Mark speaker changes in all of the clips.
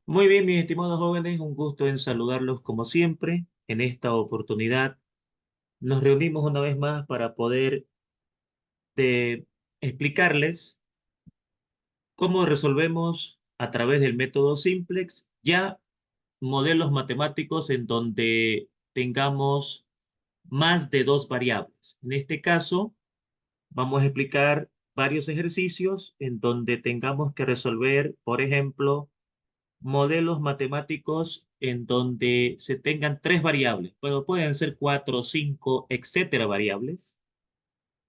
Speaker 1: Muy bien, mis estimados jóvenes, un gusto en saludarlos como siempre. En esta oportunidad nos reunimos una vez más para poder explicarles cómo resolvemos a través del método Simplex ya modelos matemáticos en donde tengamos más de dos variables. En este caso, vamos a explicar varios ejercicios en donde tengamos que resolver, por ejemplo, modelos matemáticos en donde se tengan tres variables, pero pueden ser cuatro, cinco, etcétera variables.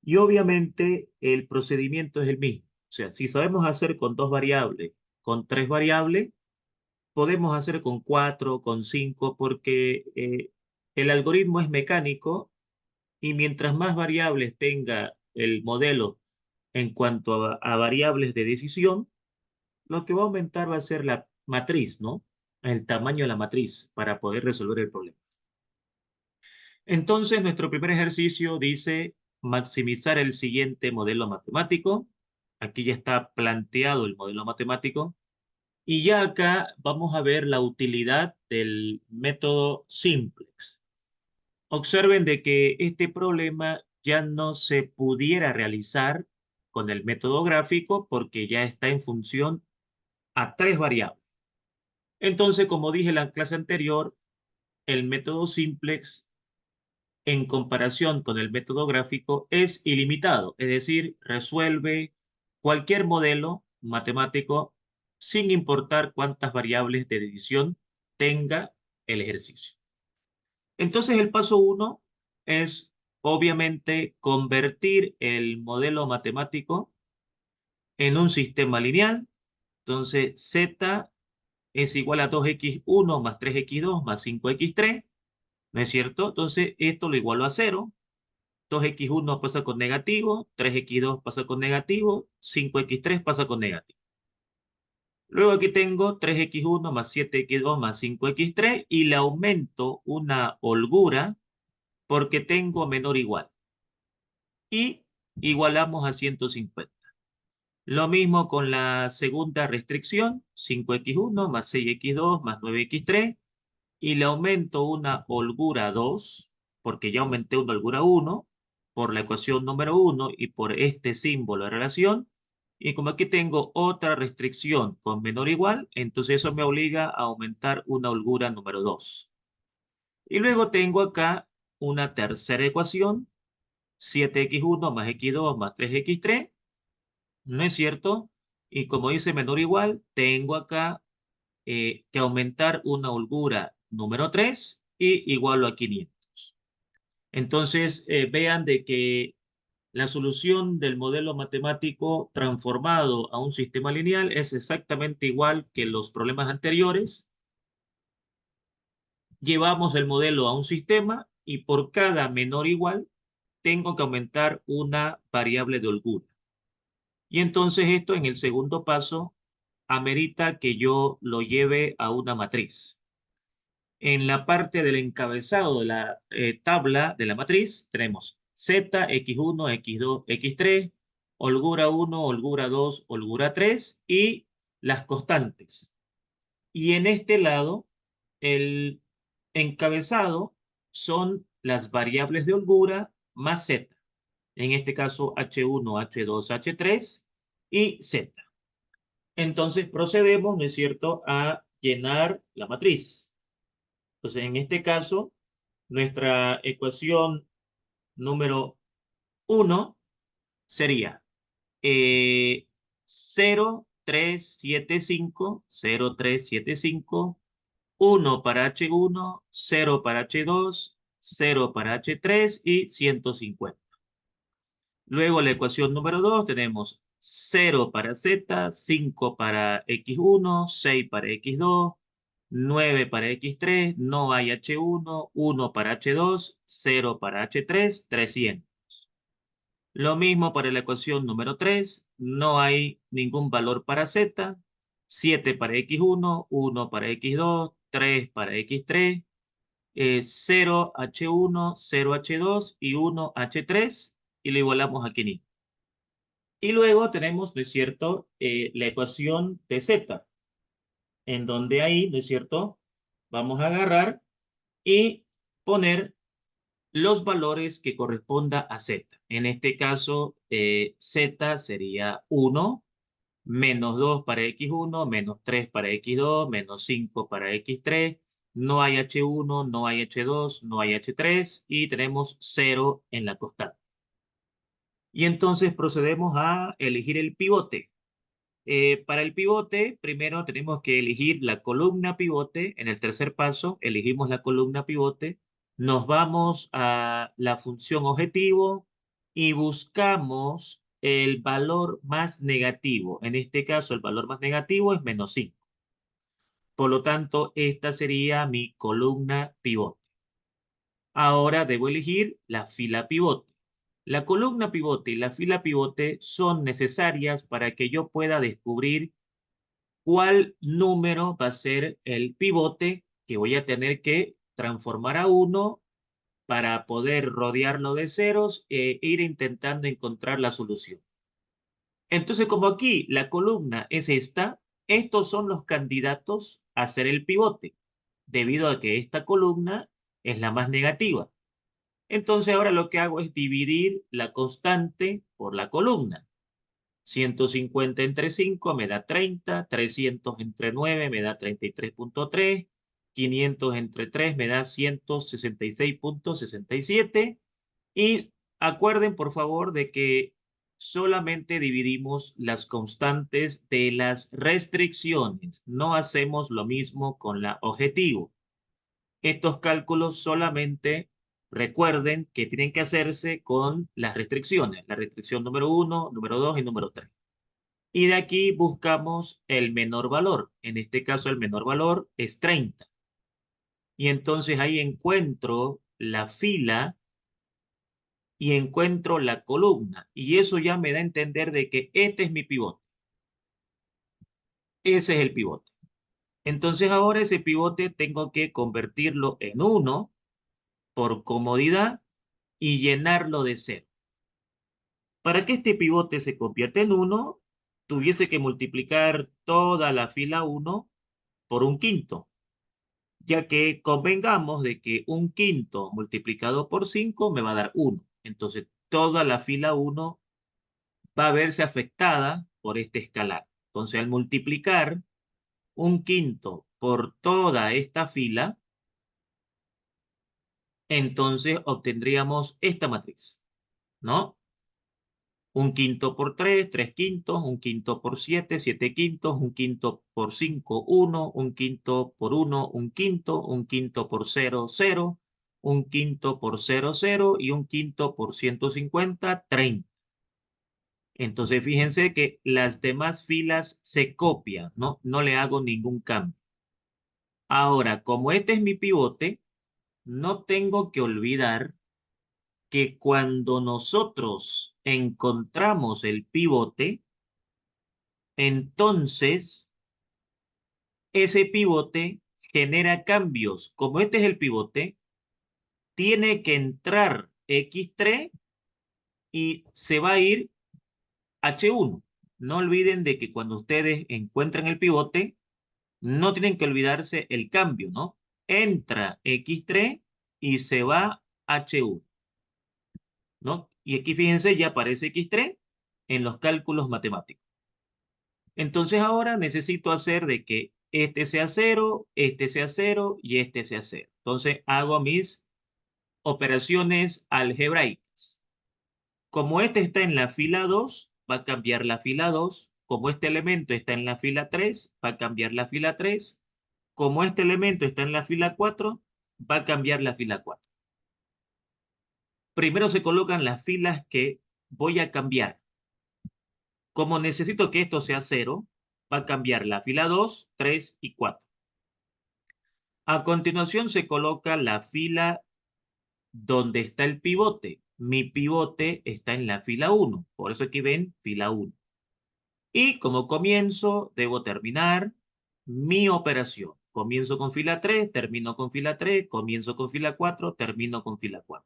Speaker 1: Y obviamente el procedimiento es el mismo. O sea, si sabemos hacer con dos variables, con tres variables, podemos hacer con cuatro, con cinco, porque el algoritmo es mecánico y mientras más variables tenga el modelo en cuanto a variables de decisión, lo que va a aumentar va a ser la matriz, ¿no? El tamaño de la matriz para poder resolver el problema. Entonces, nuestro primer ejercicio dice maximizar el siguiente modelo matemático. Aquí ya está planteado el modelo matemático. Y ya acá vamos a ver la utilidad del método simplex. Observen de que este problema ya no se pudiera realizar con el método gráfico porque ya está en función a tres variables. Entonces, como dije en la clase anterior, el método simplex en comparación con el método gráfico es ilimitado, es decir, resuelve cualquier modelo matemático sin importar cuántas variables de decisión tenga el ejercicio. Entonces, el paso uno es obviamente convertir el modelo matemático en un sistema lineal. Entonces, z es igual a 2x1 más 3x2 más 5x3, ¿no es cierto? Entonces, esto lo igualo a cero. 2x1 pasa con negativo, 3x2 pasa con negativo, 5x3 pasa con negativo. Luego aquí tengo 3x1 más 7x2 más 5x3 y le aumento una holgura porque tengo menor o igual. Y igualamos a 150. Lo mismo con la segunda restricción, 5x1 más 6x2 más 9x3 y le aumento una holgura 2, porque ya aumenté una holgura 1, por la ecuación número 1 y por este símbolo de relación. Y como aquí tengo otra restricción con menor o igual, entonces eso me obliga a aumentar una holgura número 2. Y luego tengo acá una tercera ecuación, 7x1 más x2 más 3x3, ¿no es cierto? Y como dice menor o igual, tengo acá que aumentar una holgura número 3 y igualo a 500. Entonces, vean de que la solución del modelo matemático transformado a un sistema lineal es exactamente igual que los problemas anteriores. Llevamos el modelo a un sistema y por cada menor o igual tengo que aumentar una variable de holgura. Y entonces esto en el segundo paso amerita que yo lo lleve a una matriz. En la parte del encabezado de la tabla de la matriz tenemos Z, X1, X2, X3, holgura 1, holgura 2, holgura 3 y las constantes. Y en este lado, el encabezado son las variables de holgura más Z. En este caso, H1, H2, H3 y Z. Entonces procedemos, ¿no es cierto?, a llenar la matriz. Entonces, en este caso, nuestra ecuación número uno sería 0,375, 0,375, 1 para H1, 0 para H2, 0 para H3 y 150. Luego la ecuación número 2 tenemos 0 para Z, 5 para X1, 6 para X2, 9 para X3, no hay H1, 1 para H2, 0 para H3, 300. Lo mismo para la ecuación número 3, no hay ningún valor para Z, 7 para X1, 1 para X2, 3 para X3, 0 H1, 0 H2 y 1 H3 y lo igualamos a 500. Y luego tenemos, ¿no es cierto?, la ecuación de Z. en donde ahí, ¿no es cierto? Vamos a agarrar y poner los valores que corresponda a Z. En este caso, Z sería 1, menos 2 para X1, menos 3 para X2, menos 5 para X3. No hay H1, no hay H2, no hay H3 y tenemos 0 en la constante. Y entonces procedemos a elegir el pivote. Para el pivote, primero tenemos que elegir la columna pivote. En el tercer paso, elegimos la columna pivote. Nos vamos a la función objetivo y buscamos el valor más negativo. En este caso, el valor más negativo es menos 5. Por lo tanto, esta sería mi columna pivote. Ahora debo elegir la fila pivote. La columna pivote y la fila pivote son necesarias para que yo pueda descubrir cuál número va a ser el pivote que voy a tener que transformar a 1 para poder rodearlo de ceros e ir intentando encontrar la solución. Entonces, como aquí la columna es esta, estos son los candidatos a ser el pivote, debido a que esta columna es la más negativa. Entonces, ahora lo que hago es dividir la constante por la columna. 150 entre 5 me da 30, 300 entre 9 me da 33.3, 500 entre 3 me da 166.67 y acuerden por favor de que solamente dividimos las constantes de las restricciones, no hacemos lo mismo con la objetivo. Estos cálculos solamente recuerden que tienen que hacerse con las restricciones, la restricción número 1, número 2 y número 3. Y de aquí buscamos el menor valor. En este caso, el menor valor es 30. Y entonces ahí encuentro la fila y encuentro la columna. Y eso ya me da a entender de que este es mi pivote. Ese es el pivote. Entonces ahora ese pivote tengo que convertirlo en 1 por comodidad y llenarlo de 0. Para que este pivote se convierta en 1, tuviese que multiplicar toda la fila 1 por un quinto, ya que convengamos de que un quinto multiplicado por 5 me va a dar 1. Entonces, toda la fila 1 va a verse afectada por este escalar. Entonces, al multiplicar un quinto por toda esta fila, entonces obtendríamos esta matriz, ¿no? Un quinto por 3, 3 quintos, un quinto por 7, 7 quintos, un quinto por 5, 1, un quinto por 1, un quinto por 0, 0, un quinto por 0, 0 y un quinto por 150, 30. Entonces fíjense que las demás filas se copian, ¿no? No le hago ningún cambio. Ahora, como este es mi pivote, no tengo que olvidar que cuando nosotros encontramos el pivote, entonces ese pivote genera cambios. Como este es el pivote, tiene que entrar X3 y se va a ir H1. No olviden de que cuando ustedes encuentran el pivote, no tienen que olvidarse el cambio, ¿no? Entra X3 y se va H1, ¿no? Y aquí fíjense, ya aparece X3 en los cálculos matemáticos. Entonces ahora necesito hacer de que este sea 0, este sea 0 y este sea 0. Entonces hago mis operaciones algebraicas. Como este está en la fila 2, va a cambiar la fila 2. Como este elemento está en la fila 3, va a cambiar la fila 3. Como este elemento está en la fila 4, va a cambiar la fila 4. Primero se colocan las filas que voy a cambiar. Como necesito que esto sea 0, va a cambiar la fila 2, 3 y 4. A continuación se coloca la fila donde está el pivote. Mi pivote está en la fila 1, por eso aquí ven fila 1. Y como comienzo, debo terminar mi operación. Comienzo con fila 3, termino con fila 3, comienzo con fila 4, termino con fila 4.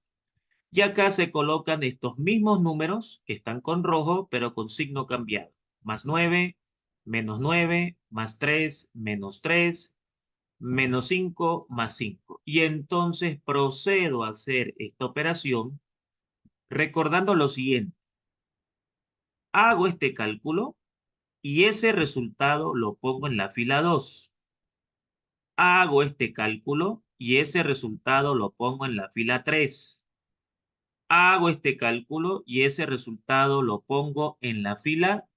Speaker 1: Y acá se colocan estos mismos números que están con rojo, pero con signo cambiado. Más 9, menos 9, más 3, menos 3, menos 5, más 5. Y entonces procedo a hacer esta operación recordando lo siguiente. Hago este cálculo y ese resultado lo pongo en la fila 2. Hago este cálculo y ese resultado lo pongo en la fila 3. Hago este cálculo y ese resultado lo pongo en la fila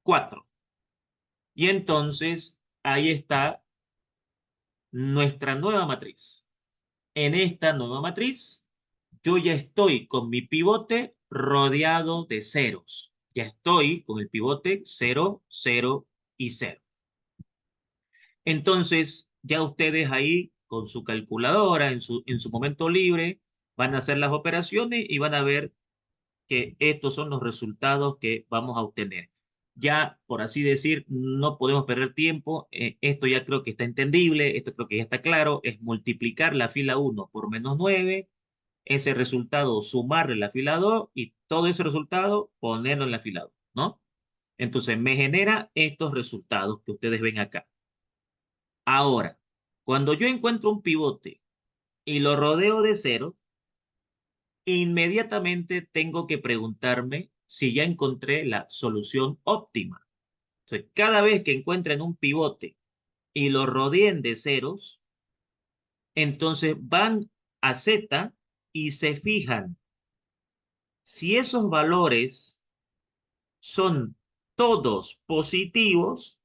Speaker 1: 4. Y entonces ahí está nuestra nueva matriz. En esta nueva matriz, yo ya estoy con mi pivote rodeado de ceros. Ya estoy con el pivote 0, 0 y 0. Entonces, ya ustedes ahí con su calculadora, en su momento libre, van a hacer las operaciones y van a ver que estos son los resultados que vamos a obtener. Ya, por así decir, no podemos perder tiempo. Esto ya creo que está entendible, esto creo que ya está claro. Es multiplicar la fila 1 por menos 9, ese resultado sumarle la fila 2 y todo ese resultado ponerlo en la fila 2, ¿no? Entonces me genera estos resultados que ustedes ven acá. Ahora, cuando yo encuentro un pivote y lo rodeo de cero, inmediatamente tengo que preguntarme si ya encontré la solución óptima. Entonces, cada vez que encuentren un pivote y lo rodeen de ceros, entonces van a Z y se fijan si esos valores son todos positivos,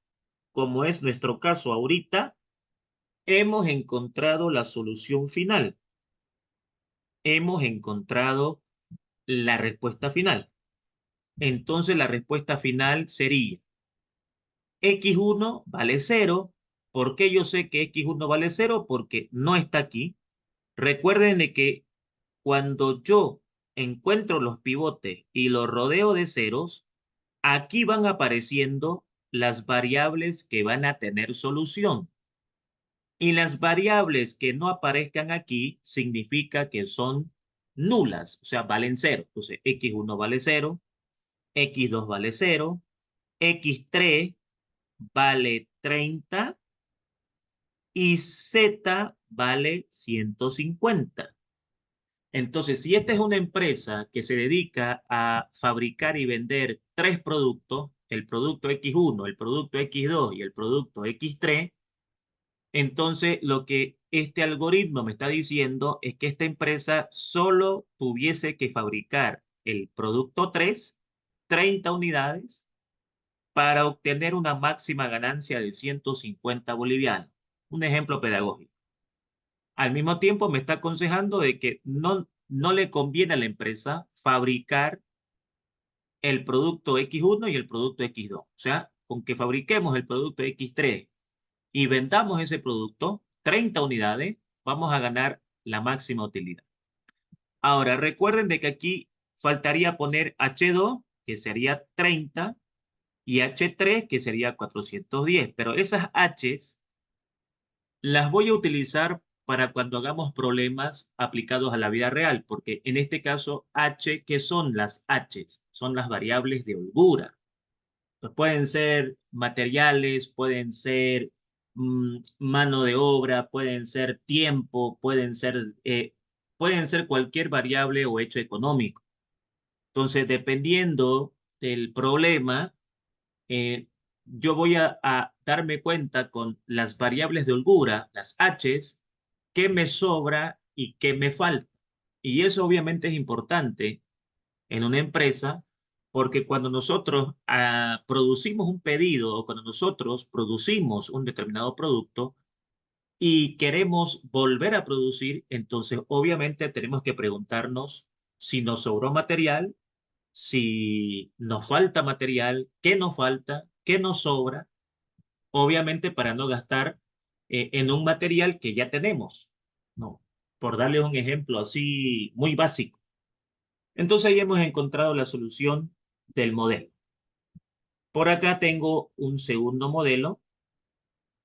Speaker 1: como es nuestro caso ahorita, hemos encontrado la solución final. Hemos encontrado la respuesta final. Entonces la respuesta final sería x1 vale 0. ¿Por qué yo sé que x1 vale 0? Porque no está aquí. Recuerden de que cuando yo encuentro los pivotes y los rodeo de ceros, aquí van apareciendo las variables que van a tener solución. Y las variables que no aparezcan aquí significa que son nulas, o sea, valen 0. Entonces, x1 vale 0, x2 vale 0, x3 vale 30 y z vale 150. Entonces, si esta es una empresa que se dedica a fabricar y vender tres productos, el producto X1, el producto X2 y el producto X3, entonces lo que este algoritmo me está diciendo es que esta empresa solo tuviese que fabricar el producto 3, 30 unidades, para obtener una máxima ganancia de 150 bolivianos. Un ejemplo pedagógico. Al mismo tiempo me está aconsejando de que no le conviene a la empresa fabricar el producto X1 y el producto X2. O sea, con que fabriquemos el producto X3 y vendamos ese producto, 30 unidades, vamos a ganar la máxima utilidad. Ahora, recuerden de que aquí faltaría poner H2, que sería 30, y H3, que sería 410. Pero esas H's las voy a utilizar para cuando hagamos problemas aplicados a la vida real, porque en este caso H, ¿qué son las H's? Son las variables de holgura. Pues pueden ser materiales, pueden ser mano de obra, pueden ser tiempo, pueden ser cualquier variable o hecho económico. Entonces, dependiendo del problema, eh, yo voy a darme cuenta con las variables de holgura, las H's, qué me sobra y qué me falta. Y eso obviamente es importante en una empresa porque cuando nosotros producimos un pedido o cuando nosotros producimos un determinado producto y queremos volver a producir, entonces obviamente tenemos que preguntarnos si nos sobró material, si nos falta material, qué nos falta, qué nos sobra, obviamente para no gastar en un material que ya tenemos, ¿no? Por darle un ejemplo así muy básico. Entonces ahí hemos encontrado la solución del modelo. Por acá tengo un segundo modelo.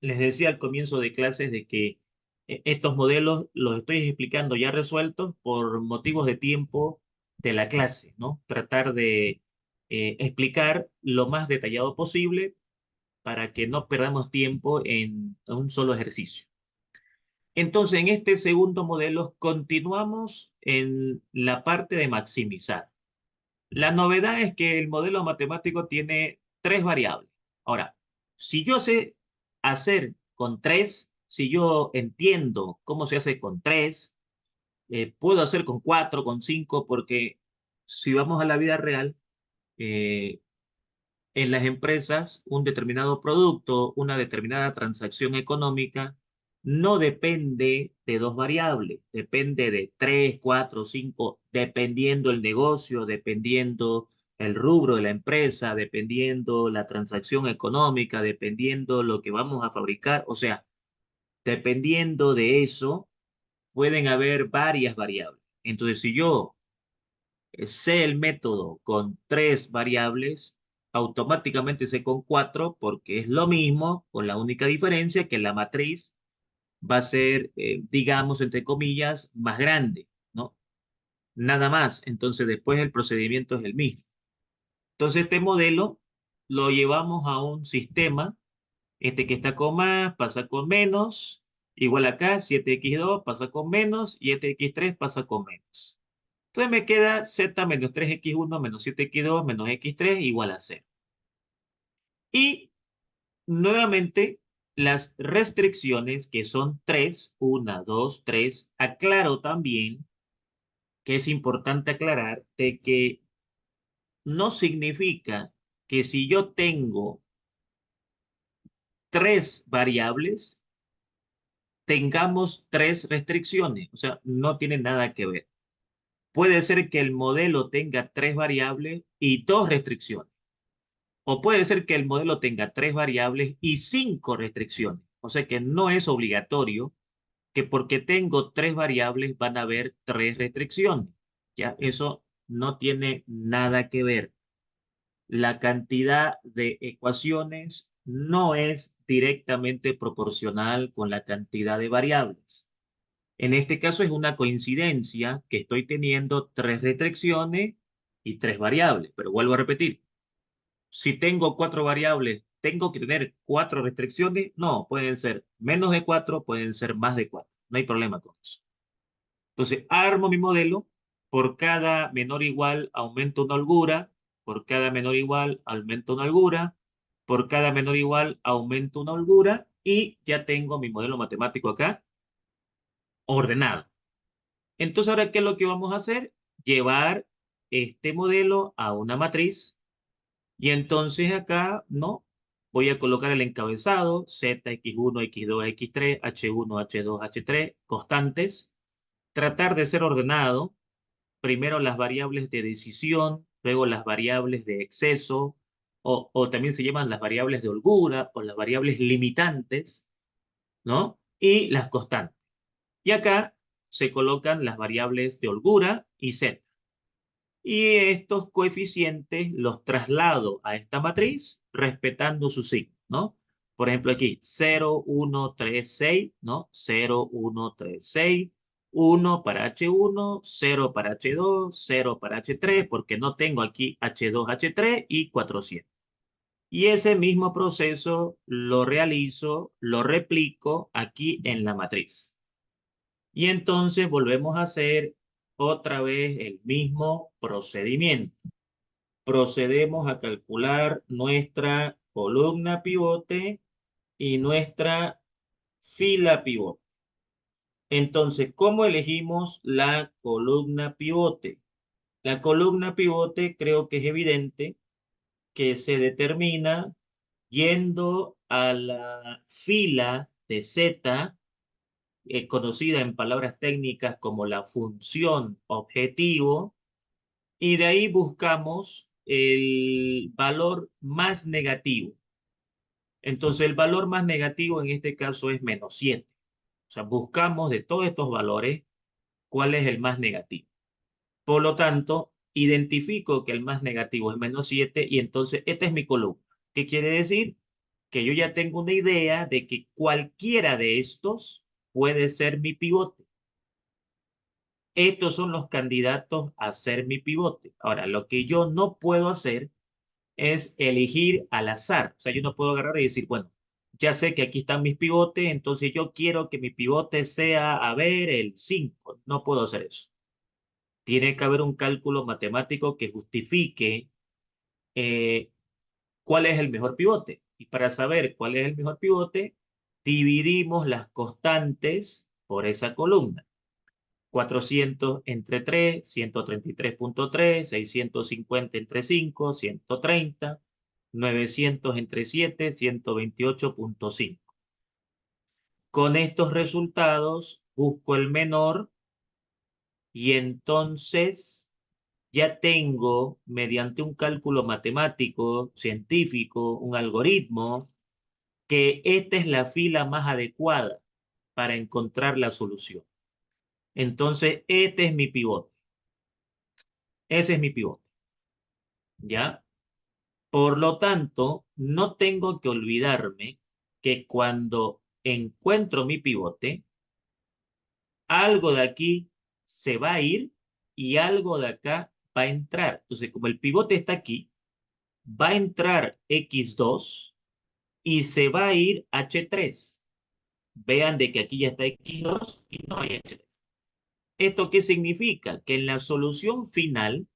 Speaker 1: Les decía al comienzo de clases de que estos modelos los estoy explicando ya resueltos por motivos de tiempo de la clase, ¿no? Tratar de explicar lo más detallado posible para que no perdamos tiempo en un solo ejercicio. Entonces, en este segundo modelo continuamos en la parte de maximizar. La novedad es que el modelo matemático tiene tres variables. Ahora, si yo sé hacer con tres, si yo entiendo cómo se hace con tres, puedo hacer con cuatro, con cinco, porque si vamos a la vida real, eh, en las empresas, un determinado producto, una determinada transacción económica, no depende de dos variables, depende de tres, cuatro, cinco, dependiendo el negocio, dependiendo el rubro de la empresa, dependiendo la transacción económica, dependiendo lo que vamos a fabricar. O sea, dependiendo de eso, pueden haber varias variables. Entonces, si yo sé el método con tres variables, automáticamente sé con cuatro porque es lo mismo, con la única diferencia que la matriz va a ser, digamos, entre comillas, más grande, ¿no? Nada más. Entonces después el procedimiento es el mismo. Entonces este modelo lo llevamos a un sistema, este que está con más pasa con menos, igual acá 7x2 pasa con menos y este x3 pasa con menos. Entonces me queda z menos 3x1 menos 7x2 menos x3 igual a 0. Y nuevamente las restricciones que son 3, 1, 2, 3. Aclaro también que es importante aclarar de que no significa que si yo tengo tres variables, tengamos tres restricciones. O sea, no tiene nada que ver. Puede ser que el modelo tenga tres variables y dos restricciones. O puede ser que el modelo tenga tres variables y cinco restricciones. O sea que no es obligatorio que porque tengo tres variables van a haber tres restricciones. Ya, eso no tiene nada que ver. La cantidad de ecuaciones no es directamente proporcional con la cantidad de variables. En este caso es una coincidencia que estoy teniendo tres restricciones y tres variables. Pero vuelvo a repetir, si tengo cuatro variables, ¿tengo que tener cuatro restricciones? No, pueden ser menos de cuatro, pueden ser más de cuatro. No hay problema con eso. Entonces, armo mi modelo. Por cada menor o igual aumento una holgura. Por cada menor o igual aumento una holgura. Por cada menor o igual aumento una holgura. Y ya tengo mi modelo matemático acá ordenado. Entonces, ahora, ¿qué es lo que vamos a hacer? Llevar este modelo a una matriz. Y entonces acá, ¿no? Voy a colocar el encabezado, Z, X1, X2, X3, H1, H2, H3, constantes. Tratar de ser ordenado. Primero las variables de decisión, luego las variables de exceso, o también se llaman las variables de holgura, o las variables limitantes, ¿no? Y las constantes. Y acá se colocan las variables de holgura y Z. Y estos coeficientes los traslado a esta matriz respetando su signo, ¿no? Por ejemplo, aquí 0, 1, 3, 6, ¿no? 0, 1, 3, 6, 1 para H1, 0 para H2, 0 para H3, porque no tengo aquí H2, H3 y 400. Y ese mismo proceso lo realizo, lo replico aquí en la matriz. Y entonces volvemos a hacer otra vez el mismo procedimiento. Procedemos a calcular nuestra columna pivote y nuestra fila pivote. Entonces, ¿cómo elegimos la columna pivote? La columna pivote creo que es evidente que se determina yendo a la fila de Z, conocida en palabras técnicas como la función objetivo, y de ahí buscamos el valor más negativo. Entonces, el valor más negativo en este caso es menos 7. O sea, buscamos de todos estos valores cuál es el más negativo. Por lo tanto, identifico que el más negativo es menos 7 y entonces esta es mi columna. ¿Qué quiere decir? Que yo ya tengo una idea de que cualquiera de estos puede ser mi pivote. Estos son los candidatos a ser mi pivote. Ahora, lo que yo no puedo hacer es elegir al azar. O sea, yo no puedo agarrar y decir, bueno, ya sé que aquí están mis pivotes, entonces yo quiero que mi pivote sea, a ver, el 5. No puedo hacer eso. Tiene que haber un cálculo matemático que justifique eh, cuál es el mejor pivote. Y para saber cuál es el mejor pivote, dividimos las constantes por esa columna. 400 entre 3, 133.3, 650 entre 5, 130, 900 entre 7, 128.5. Con estos resultados busco el menor y entonces ya tengo, mediante un cálculo matemático, científico, un algoritmo, que esta es la fila más adecuada para encontrar la solución. Entonces, este es mi pivote. Ese es mi pivote, ¿ya? Por lo tanto, no tengo que olvidarme que cuando encuentro mi pivote, algo de aquí se va a ir y algo de acá va a entrar. Entonces, como el pivote está aquí, va a entrar X2 y se va a ir H3. Vean de que aquí ya está X2 y no hay H3. ¿Esto qué significa? Que en la solución final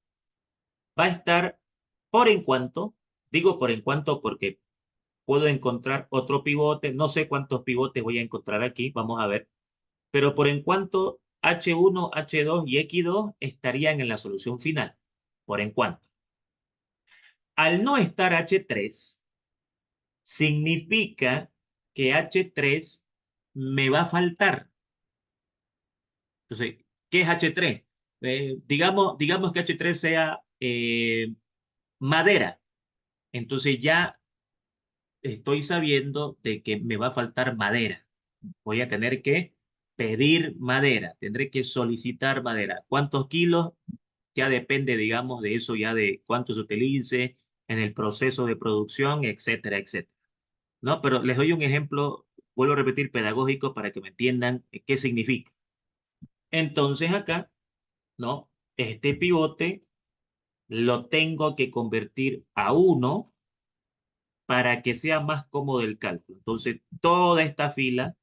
Speaker 1: va a estar por en cuanto, digo por en cuanto porque puedo encontrar otro pivote, no sé cuántos pivotes voy a encontrar aquí, vamos a ver, pero por en cuanto H1, H2 y X2 estarían en la solución final, por en cuanto. Al no estar H3, significa que H3 me va a faltar. Entonces, ¿qué es H3? Digamos que H3 sea madera. Entonces ya estoy sabiendo de que me va a faltar madera. Voy a tener que pedir madera, tendré que solicitar madera. ¿Cuántos kilos? Ya depende, digamos, de eso, ya de cuánto se utilice en el proceso de producción, etcétera, etcétera. ¿No? Pero les doy un ejemplo, vuelvo a repetir, pedagógico para que me entiendan qué significa. Entonces acá, ¿no? Este pivote lo tengo que convertir a 1 para que sea más cómodo el cálculo. Entonces, toda esta fila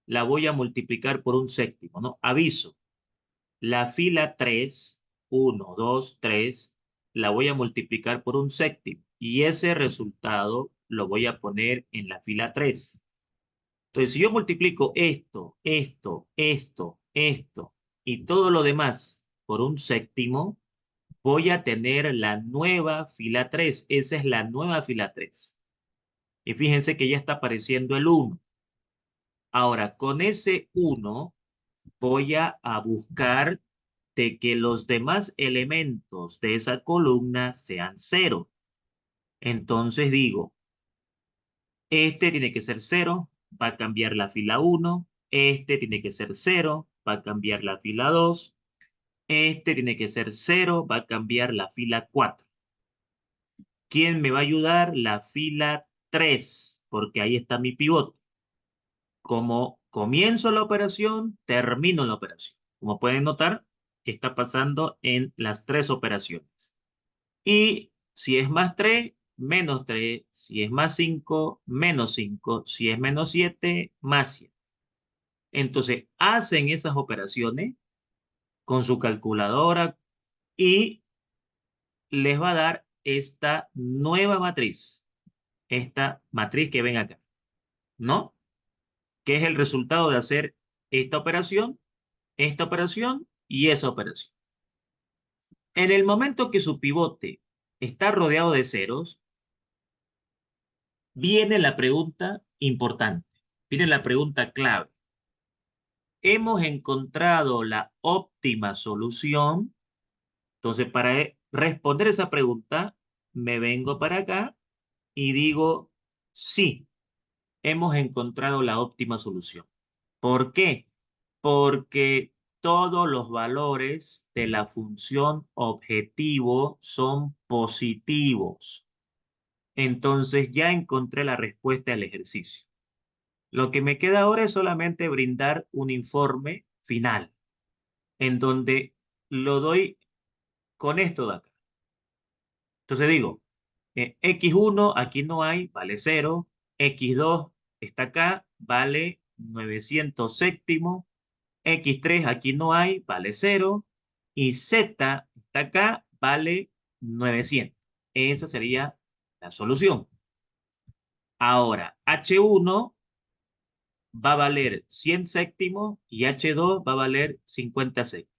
Speaker 1: la voy a multiplicar por un séptimo, ¿no? Aviso, la fila 3, 1, 2, 3, la voy a multiplicar por un séptimo y ese resultado lo voy a poner en la fila 3. Entonces, si yo multiplico esto y todo lo demás por un séptimo, voy a tener la nueva fila 3. Esa es la nueva fila 3. Y fíjense que ya está apareciendo el 1. Ahora, con ese 1 voy a buscar de que los demás elementos de esa columna sean 0. Entonces digo, este tiene que ser 0, va a cambiar la fila 1. Este tiene que ser 0, va a cambiar la fila 2. Este tiene que ser 0, va a cambiar la fila 4. ¿Quién me va a ayudar? La fila 3, porque ahí está mi pivote. Como comienzo la operación, termino la operación. Como pueden notar, que está pasando en las 3 operaciones. Y si es más 3, menos 3. Si es más 5, menos 5. Si es menos 7, más 7. Entonces, hacen esas operaciones con su calculadora y les va a dar esta nueva matriz. Esta matriz que ven acá, ¿no? Que es el resultado de hacer esta operación y esa operación. En el momento que su pivote está rodeado de ceros, viene la pregunta importante, viene la pregunta clave. Hemos encontrado la óptima solución. Entonces, para responder esa pregunta, me vengo para acá y digo, sí, hemos encontrado la óptima solución. ¿Por qué? Porque todos los valores de la función objetivo son positivos. Entonces ya encontré la respuesta al ejercicio. Lo que me queda ahora es solamente brindar un informe final, en donde lo doy con esto de acá. Entonces digo, X1 aquí no hay, vale 0. X2 está acá, vale 900 séptimo. X3 aquí no hay, vale 0. Y Z está acá, vale 900. Esa sería la solución. Ahora, H1 va a valer 100 séptimos y H2 va a valer 50 séptimos.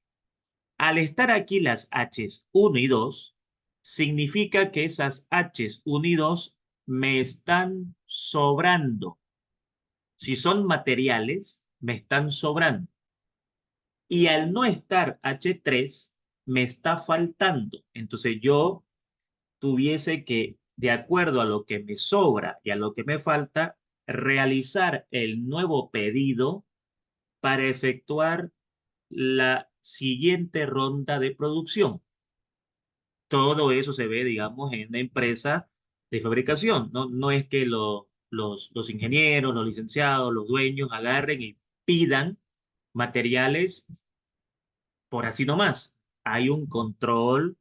Speaker 1: Al estar aquí las H's 1 y 2, significa que esas H's 1 y 2 me están sobrando. Si son materiales, me están sobrando. Y al no estar H3, me está faltando. Entonces yo tuviese que, de acuerdo a lo que me sobra y a lo que me falta, realizar el nuevo pedido para efectuar la siguiente ronda de producción. Todo eso se ve, digamos, en una empresa de fabricación. No, no es que los ingenieros, los licenciados, los dueños agarren y pidan materiales por así nomás. Hay un control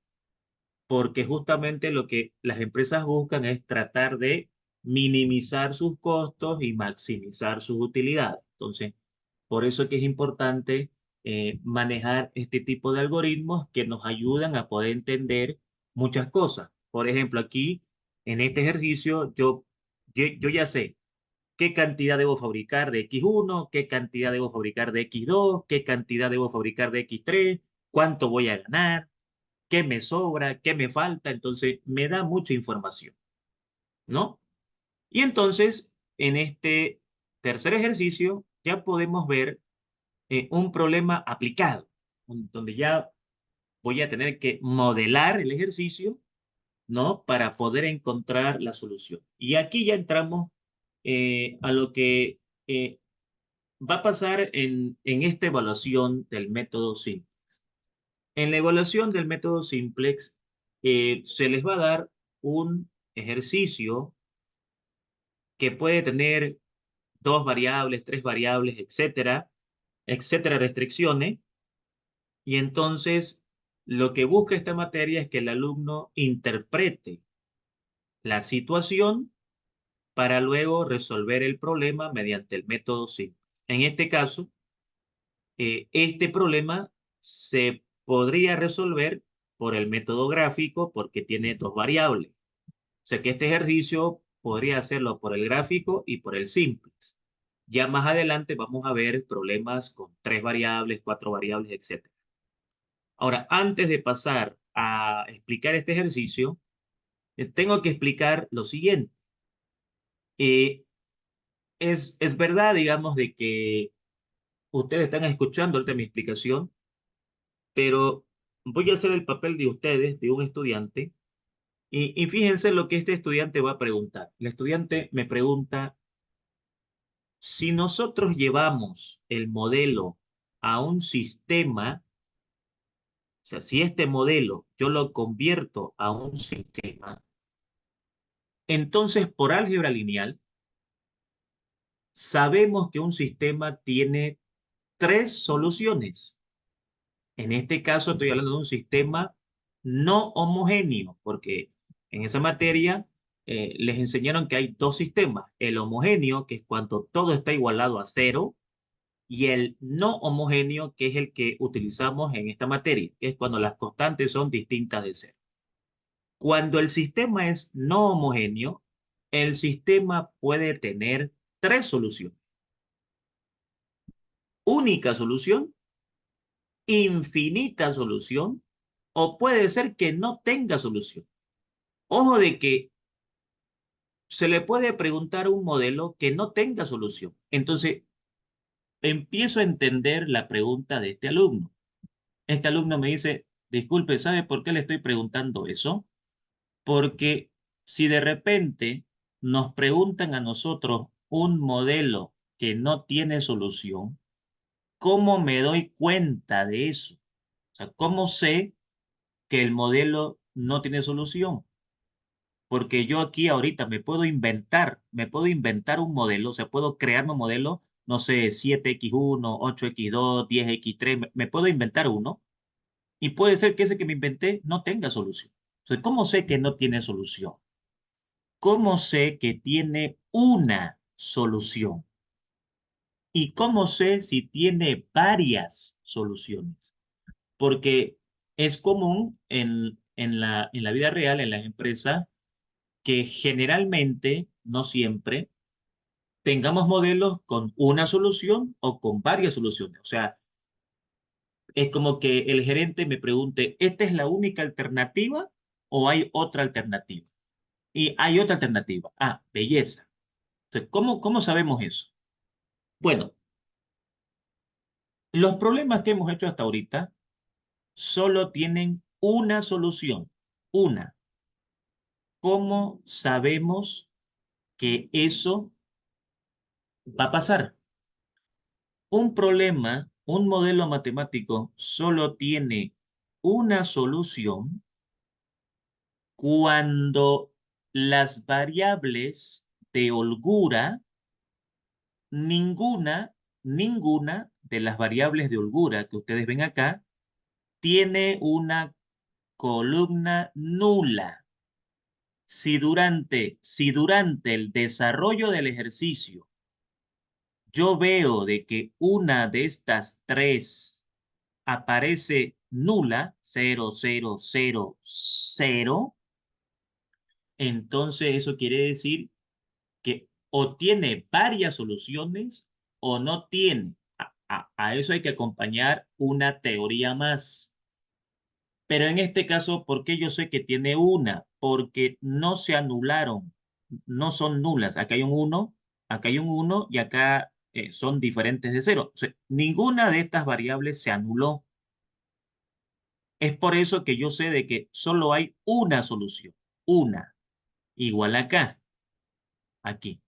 Speaker 1: porque justamente lo que las empresas buscan es tratar de minimizar sus costos y maximizar sus utilidades. Entonces, por eso es que es importante manejar este tipo de algoritmos que nos ayudan a poder entender muchas cosas. Por ejemplo, aquí en este ejercicio yo ya sé qué cantidad debo fabricar de X1, qué cantidad debo fabricar de X2, qué cantidad debo fabricar de X3, cuánto voy a ganar, qué me sobra, qué me falta. Entonces, me da mucha información, ¿no? Y entonces, en este tercer ejercicio, ya podemos ver un problema aplicado, donde ya voy a tener que modelar el ejercicio, ¿no? Para poder encontrar la solución. Y aquí ya entramos a lo que va a pasar en esta evaluación del método Simplex. En la evaluación del método Simplex, se les va a dar un ejercicio que puede tener dos variables, tres variables, etcétera, restricciones. Y entonces, lo que busca esta materia es que el alumno interprete la situación para luego resolver el problema mediante el método Simplex. En este caso, este problema se podría resolver por el método gráfico porque tiene dos variables. O sea que este ejercicio podría hacerlo por el gráfico y por el simplex. Ya más adelante vamos a ver problemas con tres variables, cuatro variables, etcétera. Ahora, antes de pasar a explicar este ejercicio, tengo que explicar lo siguiente. Eh, es verdad, digamos, de que ustedes están escuchando ahorita mi explicación, pero voy a hacer el papel de ustedes, de un estudiante, y fíjense lo que este estudiante va a preguntar. El estudiante me pregunta, si nosotros llevamos el modelo a un sistema, o sea, si este modelo yo lo convierto a un sistema, entonces por álgebra lineal sabemos que un sistema tiene tres soluciones. En este caso estoy hablando de un sistema no homogéneo, porque en esa materia les enseñaron que hay dos sistemas, el homogéneo, que es cuando todo está igualado a cero, y el no homogéneo, que es el que utilizamos en esta materia, que es cuando las constantes son distintas de cero. Cuando el sistema es no homogéneo, el sistema puede tener tres soluciones. Única solución, infinita solución, o puede ser que no tenga solución. Ojo de que se le puede preguntar a un modelo que no tenga solución. Entonces, empiezo a entender la pregunta de este alumno. Este alumno me dice, disculpe, ¿sabe por qué le estoy preguntando eso? Porque si de repente nos preguntan a nosotros un modelo que no tiene solución, ¿cómo me doy cuenta de eso? O sea, ¿cómo sé que el modelo no tiene solución? Porque yo aquí ahorita me puedo inventar un modelo, o sea, puedo crearme un modelo, no sé, 7x1, 8x2, 10x3, me puedo inventar uno y puede ser que ese que me inventé no tenga solución. Entonces, ¿cómo sé que no tiene solución? ¿cómo sé que tiene una solución? ¿Y cómo sé si tiene varias soluciones? Porque es común en la vida real, en las empresas, que generalmente, no siempre, tengamos modelos con una solución o con varias soluciones. O sea, es como que el gerente me pregunte, ¿esta es la única alternativa o hay otra alternativa? Y hay otra alternativa. Ah, belleza. Entonces, ¿cómo sabemos eso? Bueno, los problemas que hemos hecho hasta ahorita solo tienen una solución. Una. ¿Cómo sabemos que eso va a pasar? Un problema, un modelo matemático solo tiene una solución cuando las variables de holgura, ninguna de las variables de holgura que ustedes ven acá tiene una columna nula. Si durante el desarrollo del ejercicio yo veo de que una de estas tres aparece nula, 0, 0, 0, 0, entonces eso quiere decir que o tiene varias soluciones o no tiene. A eso hay que acompañar una teoría más. Pero en este caso, ¿por qué yo sé que tiene una? Porque no se anularon, no son nulas. Acá hay un uno y acá son diferentes de cero. O sea, ninguna de estas variables se anuló. Es por eso que yo sé de que solo hay una solución. Una. Igual acá, aquí.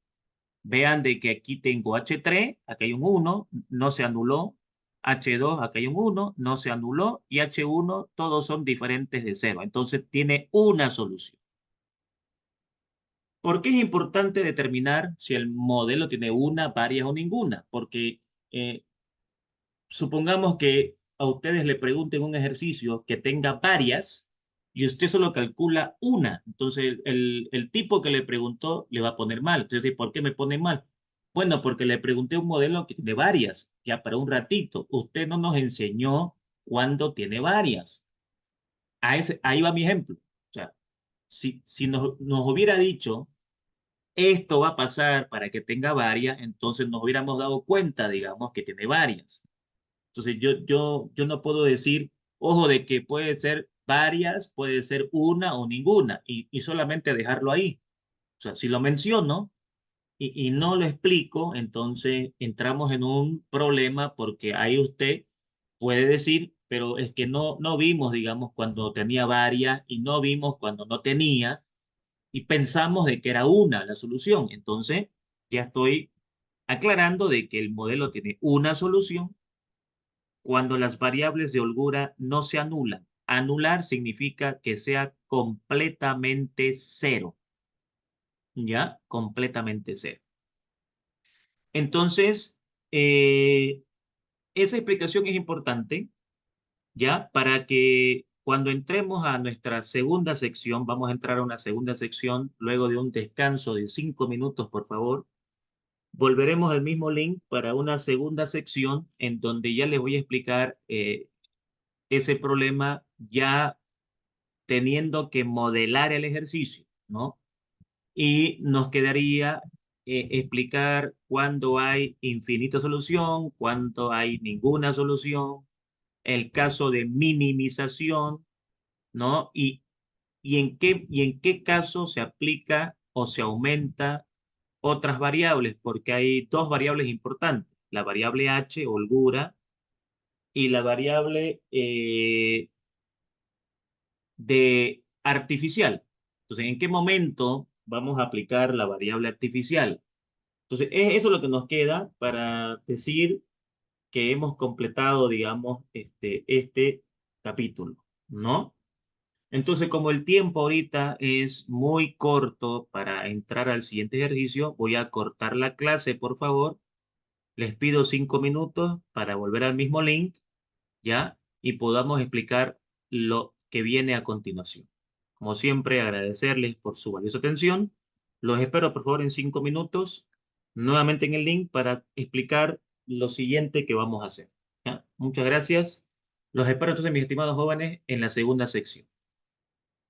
Speaker 1: Vean de que aquí tengo H3, acá hay un uno, no se anuló. H2, acá hay un uno, no se anuló. Y H1, todos son diferentes de cero. Entonces tiene una solución. ¿Por qué es importante determinar si el modelo tiene una, varias o ninguna? Porque eh, supongamos que a ustedes le pregunten un ejercicio que tenga varias y usted solo calcula una. Entonces el tipo que le preguntó le va a poner mal. Entonces, ¿por qué me pone mal? Bueno, porque le pregunté un modelo que tiene varias, ya para un ratito. Usted no nos enseñó cuándo tiene varias. Ahí va mi ejemplo. O sea, si nos hubiera dicho esto va a pasar para que tenga varias, entonces nos hubiéramos dado cuenta, digamos, que tiene varias. Entonces yo no puedo decir, ojo, de que puede ser varias, puede ser una o ninguna, y solamente dejarlo ahí. O sea, si lo menciono y no lo explico, entonces entramos en un problema porque ahí usted puede decir, pero es que no vimos, digamos, cuando tenía varias y no vimos cuando no tenía y pensamos de que era una la solución. Entonces, ya estoy aclarando de que el modelo tiene una solución cuando las variables de holgura no se anulan. Anular significa que sea completamente cero, ¿ya? Completamente cero. Entonces, eh, esa explicación es importante, ¿ya? Para que cuando entremos a nuestra segunda sección, vamos a entrar a una segunda sección luego de un descanso de 5 minutos, por favor. Volveremos al mismo link para una segunda sección en donde ya les voy a explicar ese problema ya teniendo que modelar el ejercicio, ¿no? Y nos quedaría explicar cuándo hay infinita solución, cuándo hay ninguna solución, el caso de minimización, ¿no? Y en qué caso se aplica o se aumenta otras variables, porque hay dos variables importantes, la variable h, holgura, y la variable de artificial. Entonces, ¿en qué momento vamos a aplicar la variable artificial? Entonces, eso es lo que nos queda para decir que hemos completado, digamos, este capítulo, ¿no? Entonces, como el tiempo ahorita es muy corto para entrar al siguiente ejercicio, voy a cortar la clase, por favor. Les pido 5 minutos para volver al mismo link, ¿ya? Y podamos explicar lo que viene a continuación. Como siempre, agradecerles por su valiosa atención Los espero, por favor, en 5 minutos, nuevamente en el link para explicar lo siguiente que vamos a hacer. ¿Ya? Muchas gracias. Los espero entonces, mis estimados jóvenes, en la segunda sección.